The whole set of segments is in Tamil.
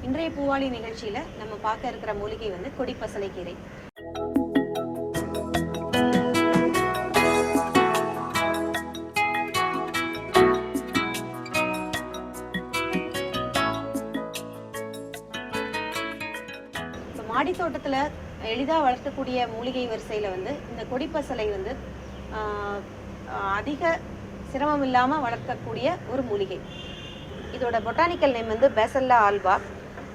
இன்றைய பூவாளி நிகழ்ச்சியில் நம்ம பார்க்க இருக்கிற மூலிகை வந்து கொடிப்பசலை கீரை. மாடி தோட்டத்தில் எளிதாக வளர்க்கக்கூடிய மூலிகை வரிசையில் வந்து இந்த கொடிப்பசலை வந்து அதிக சிரமம் இல்லாமல் வளர்க்கக்கூடிய ஒரு மூலிகை. இதோட பொட்டானிக்கல் நேம் வந்து பேசல்லா ஆல்பா.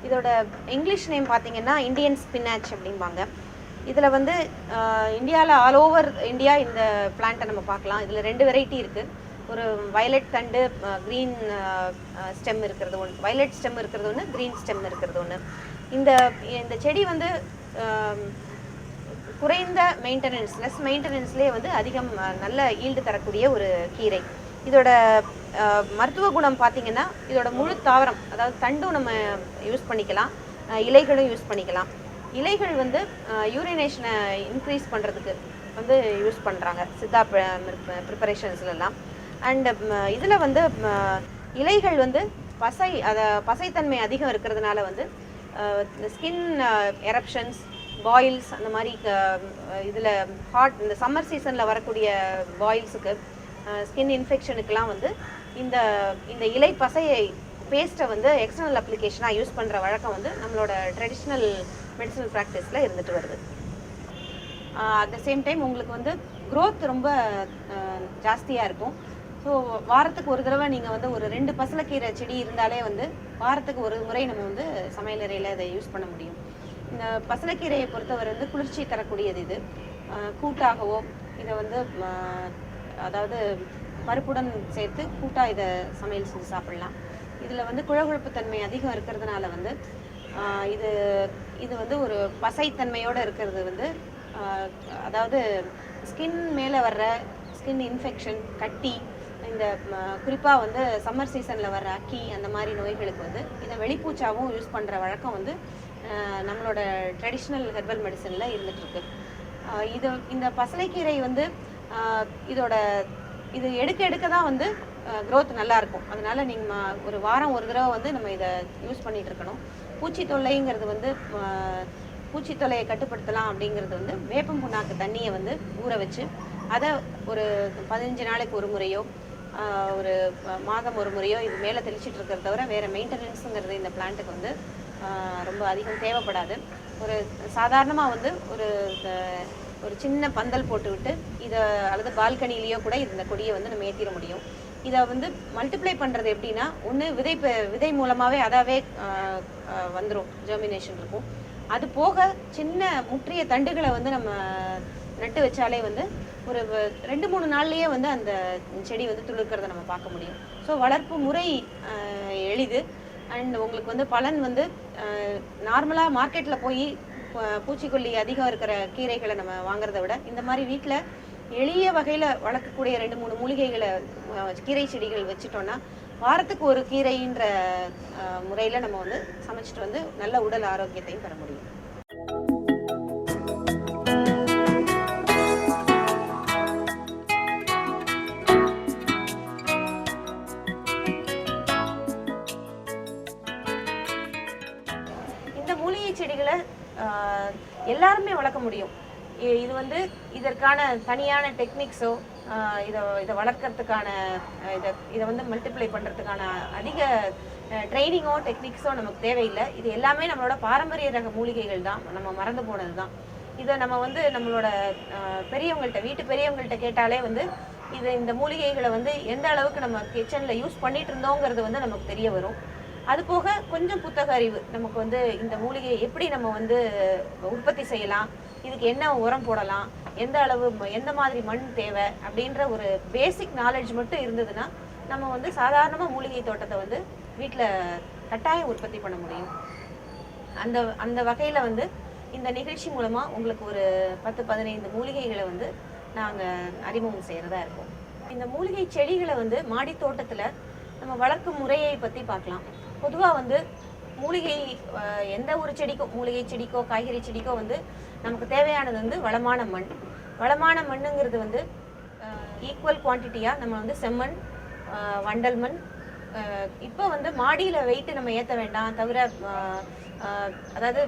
இதோட இங்கிலீஷ் நேம் பார்த்தீங்கன்னா இந்தியன் ஸ்பினாச் அப்படிம்பாங்க. இதில் வந்து இந்தியாவில் ஆல் ஓவர் இந்தியா இந்த பிளான்ட்டை நம்ம பார்க்கலாம். இதில் 2 வெரைட்டி இருக்குது. ஒரு வயலட் தண்டு க்ரீன் ஸ்டெம் இருக்கிறது ஒன்று, வயலட் ஸ்டெம் இருக்கிறது ஒன்று, க்ரீன் ஸ்டெம் இருக்கிறது ஒன்று. இந்த செடி வந்து குறைந்த மெயின்டெனன்ஸ், லெஸ் மெயின்டெனன்ஸ்லேயே வந்து அதிகம் நல்ல ஈல்டு தரக்கூடிய ஒரு கீரை. இதோட மருத்துவ குணம் பார்த்திங்கன்னா இதோட முழு தாவரம், அதாவது தண்டும் நம்ம யூஸ் பண்ணிக்கலாம், இலைகளும் யூஸ் பண்ணிக்கலாம். இலைகள் வந்து யூரினேஷனை இன்க்ரீஸ் பண்ணுறதுக்கு வந்து யூஸ் பண்ணுறாங்க சித்தா ப்ரிப்பரேஷன்ஸ்லாம். அண்டு இதில் வந்து இலைகள் வந்து பசைத்தன்மை அதிகம் இருக்கிறதுனால வந்து ஸ்கின் எரப்ஷன்ஸ், பாயில்ஸ், அந்த மாதிரி இதில் இந்த சம்மர் சீசனில் வரக்கூடிய பாயில்ஸுக்கு, ஸ்கின் இன்ஃபெக்ஷனுக்கெலாம் வந்து இந்த இலை பசையை பேஸ்ட்டை வந்து எக்ஸ்டர்னல் அப்ளிகேஷனாக யூஸ் பண்ணுற வழக்கம் வந்து நம்மளோட ட்ரெடிஷ்னல் மெடிசனல் ப்ராக்டிஸில் இருந்துட்டு வருது. அட் த சேம் டைம் உங்களுக்கு வந்து க்ரோத் ரொம்ப ஜாஸ்தியாக இருக்கும். ஸோ வாரத்துக்கு ஒரு தடவை நீங்கள் வந்து ஒரு 2 பசலைக்கீரை செடி இருந்தாலே வந்து வாரத்துக்கு ஒரு முறை நம்ம வந்து சமையலறையில் இதை யூஸ் பண்ண முடியும். இந்த பசலைக்கீரையை பொறுத்தவரை வந்து குளிர்ச்சி தரக்கூடியது. இது கூட்டாகவோ இதை வந்து அதாவது பருப்புடன் சேர்த்து கூட்டாக இதை சமையல் செஞ்சு சாப்பிடலாம். இதில் வந்து குழகுழப்பு தன்மை அதிகம் இருக்கிறதுனால வந்து இது வந்து ஒரு பசைத்தன்மையோடு இருக்கிறது வந்து அதாவது ஸ்கின் மேலே வர்ற ஸ்கின் இன்ஃபெக்ஷன், கட்டி, இந்த குறிப்பாக வந்து சம்மர் சீசனில் வர்ற அக்கி, அந்த மாதிரி நோய்களுக்கு வந்து இதை வெளிப்பூச்சாகவும் யூஸ் பண்ணுற வழக்கம் வந்து நம்மளோட ட்ரெடிஷ்னல் ஹெர்பல் மெடிசனில் இருந்துகிட்ருக்கு. இந்த பசலைக்கீரை வந்து இது எடுக்க தான் வந்து க்ரோத் நல்லாயிருக்கும். அதனால் நீங்கள் ஒரு வாரம் ஒரு தடவை வந்து நம்ம இதை யூஸ் பண்ணிகிட்டு இருக்கணும். பூச்சி தொல்லைங்கிறது வந்து பூச்சி தொல்லையை கட்டுப்படுத்தலாம் அப்படிங்கிறது வந்து வேப்பம் புண்ணாக்கு தண்ணியை வந்து ஊற வச்சு அதை ஒரு 15 நாளைக்கு ஒரு முறையோ ஒரு மாதம் ஒரு முறையோ இது மேலே தெளிச்சிட்டு இருக்கிறத தவிர வேறு மெயின்டெனன்ஸுங்கிறது இந்த பிளான்ட்டுக்கு வந்து ரொம்ப அதிகம் தேவைப்படாது. ஒரு சாதாரணமாக வந்து ஒரு சின்ன பந்தல் போட்டு விட்டு இதை அல்லது பால்கனிலேயோ கூட இந்த கொடியை வந்து நம்ம ஏற்றிட முடியும். இதை வந்து மல்டிப்ளை பண்ணுறது எப்படின்னா, ஒன்று விதை மூலமாகவே அதாவே வந்துடும், ஜெர்மினேஷன் இருக்கும். அது போக சின்ன முற்றிய தண்டுகளை வந்து நம்ம நட்டு வச்சாலே வந்து ஒரு 2-3 நாள்லேயே வந்து அந்த செடி வந்து துளிர்க்கிறத நம்ம பார்க்க முடியும். ஸோ வளர்ப்பு முறை எளிது. அண்ட் உங்களுக்கு வந்து பலன் வந்து நார்மலாக மார்க்கெட்டில் போய் பூச்சிக்கொல்லி அதிகம் இருக்கிற கீரைகளை நம்ம வாங்குறத விட இந்த மாதிரி வீட்டில் எளிய வகையில் வளர்க்கக்கூடிய 2-3 மூலிகைகளை கீரை செடிகள் வச்சுட்டோன்னா வாரத்துக்கு ஒரு கீரைன்ற முறையில் நம்ம வந்து சமைச்சிட்டு வந்து நல்ல உடல் ஆரோக்கியத்தையும் பெற முடியும். இந்த மூலிகை செடிகளை எல்லாருமே வளர்க்க முடியும். இது வந்து இதற்கான தனியான டெக்னிக்ஸோ இதை வளர்க்கறதுக்கான இதை வந்து மல்டிப்ளை பண்ணுறதுக்கான அதிக ட்ரைனிங்கோ டெக்னிக்ஸோ நமக்கு தேவையில்லை. இது எல்லாமே நம்மளோட பாரம்பரிய ரக மூலிகைகள் தான், நம்ம மறந்து போனது தான். இதை நம்ம வந்து நம்மளோட வீட்டு பெரியவங்கள்ட்ட கேட்டாலே வந்து இந்த மூலிகைகளை வந்து எந்த அளவுக்கு நம்ம கிச்சனில் யூஸ் பண்ணிட்டு இருந்தோங்கிறது வந்து நமக்கு தெரிய வரும். அது போக கொஞ்சம் புத்தக அறிவு நமக்கு வந்து இந்த மூலிகையை எப்படி நம்ம வந்து உற்பத்தி செய்யலாம், இதுக்கு என்ன உரம் போடலாம், எந்த மாதிரி மண் தேவை அப்படின்ற ஒரு பேசிக் நாலேஜ் மட்டும் இருந்ததுன்னா நம்ம வந்து சாதாரணமாக மூலிகை தோட்டத்தை வந்து வீட்டில் கட்டாயம் உற்பத்தி பண்ண முடியும். அந்த வகையில் வந்து இந்த நிகழ்ச்சி மூலமாக உங்களுக்கு ஒரு 10-15 மூலிகைகளை வந்து நாங்கள் அறிமுகம் செய்கிறதா இருக்கோம். இந்த மூலிகை செடிகளை வந்து மாடி தோட்டத்தில் நம்ம வளர்க்கும் முறையை பற்றி பார்க்கலாம். பொதுவாக வந்து எந்த ஒரு செடிக்கும், மூலிகை செடிக்கோ காய்கறி செடிக்கோ வந்து நமக்கு தேவையானது வந்து வளமான மண். வளமான மண்ணுங்கிறது வந்து ஈக்குவல் குவான்டிட்டியாக நம்ம வந்து செம்மண், வண்டல் மண், இப்போ வந்து மாடியில் வெயிட்டு நம்ம ஏற்ற வேண்டாம் தவிர அதாவது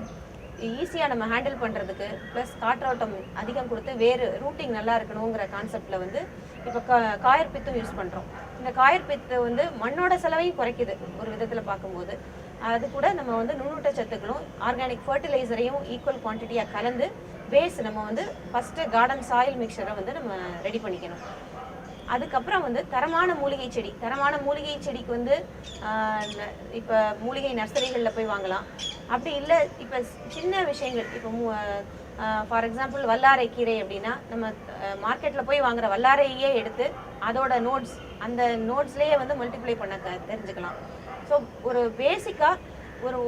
ஈஸியாக நம்ம ஹேண்டில் பண்ணுறதுக்கு ப்ளஸ் காற்றோட்டம் அதிகம் கொடுத்து வேறு ரூட்டிங் நல்லா இருக்கணுங்கிற கான்செப்டில் வந்து இப்போ காயர் பித்தும் யூஸ் பண்ணுறோம். இந்த காயர் பித்து வந்து மண்ணோட செலவையும் குறைக்குது ஒரு விதத்தில் பார்க்கும்போது. அது கூட நம்ம வந்து நுண்ணூட்டச்சத்துக்களும் ஆர்கானிக் ஃபர்டிலைசரையும் ஈக்குவல் குவான்டிட்டியாக கலந்து பேஸ் நம்ம வந்து ஃபஸ்ட்டு கார்டன் சாயில் மிக்சரை வந்து நம்ம ரெடி பண்ணிக்கணும். அதுக்கப்புறம் வந்து தரமான மூலிகை செடிக்கு வந்து இப்போ மூலிகை நர்சரிகளில் போய் வாங்கலாம். அப்படி இல்லை இப்போ சின்ன விஷயங்கள், இப்போ ஃபார் எக்ஸாம்பிள் வல்லாரை கீரை அப்படின்னா நம்ம மார்க்கெட்டில் போய் வாங்குற வல்லாரையே எடுத்து அதோட நோட்ஸ் அந்த நோட்ஸ்லேயே வந்து மல்டிப்ளை பண்ண தெரிஞ்சுக்கலாம். ஸோ ஒரு பேசிக்காக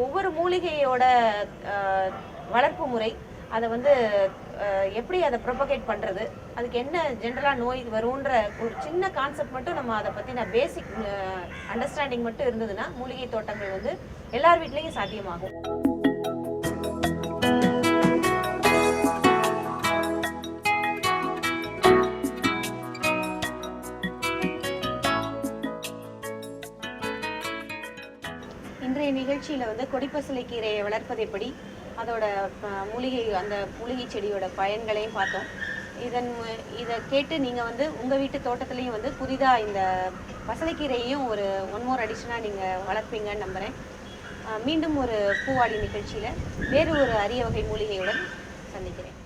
ஒவ்வொரு மூலிகையோட வளர்ப்பு முறை, அதை வந்து எப்படி அதை ப்ரொபகேட் பண்ணுறது, அதுக்கு என்ன ஜென்ரலாக நோய் வரும்ன்ற ஒரு சின்ன கான்செப்ட் மட்டும் நம்ம அதை பற்றின பேசிக் அண்டர்ஸ்டாண்டிங் மட்டும் இருந்ததுன்னா மூலிகை தோட்டங்கள் வந்து எல்லார் வீட்லேயும் சாத்தியமாகும். இன்றைய நிகழ்ச்சியில் வந்து கொடிப்பசலை கீரையை வளர்ப்பது எப்படி, அதோட அந்த மூலிகை செடியோட பயன்களையும் பார்த்தோம். இதை கேட்டு நீங்கள் வந்து உங்கள் வீட்டு தோட்டத்துலேயும் வந்து புதிதாக இந்த பசலைக்கீரையையும் ஒரு ஒன் மோர் அடிஷனாக நீங்கள் வளர்ப்பீங்கன்னு நம்புகிறேன். மீண்டும் ஒரு பூவாளி நிகழ்ச்சியில் வேறு ஒரு அரிய வகை மூலிகையுடன் சந்திக்கிறேன்.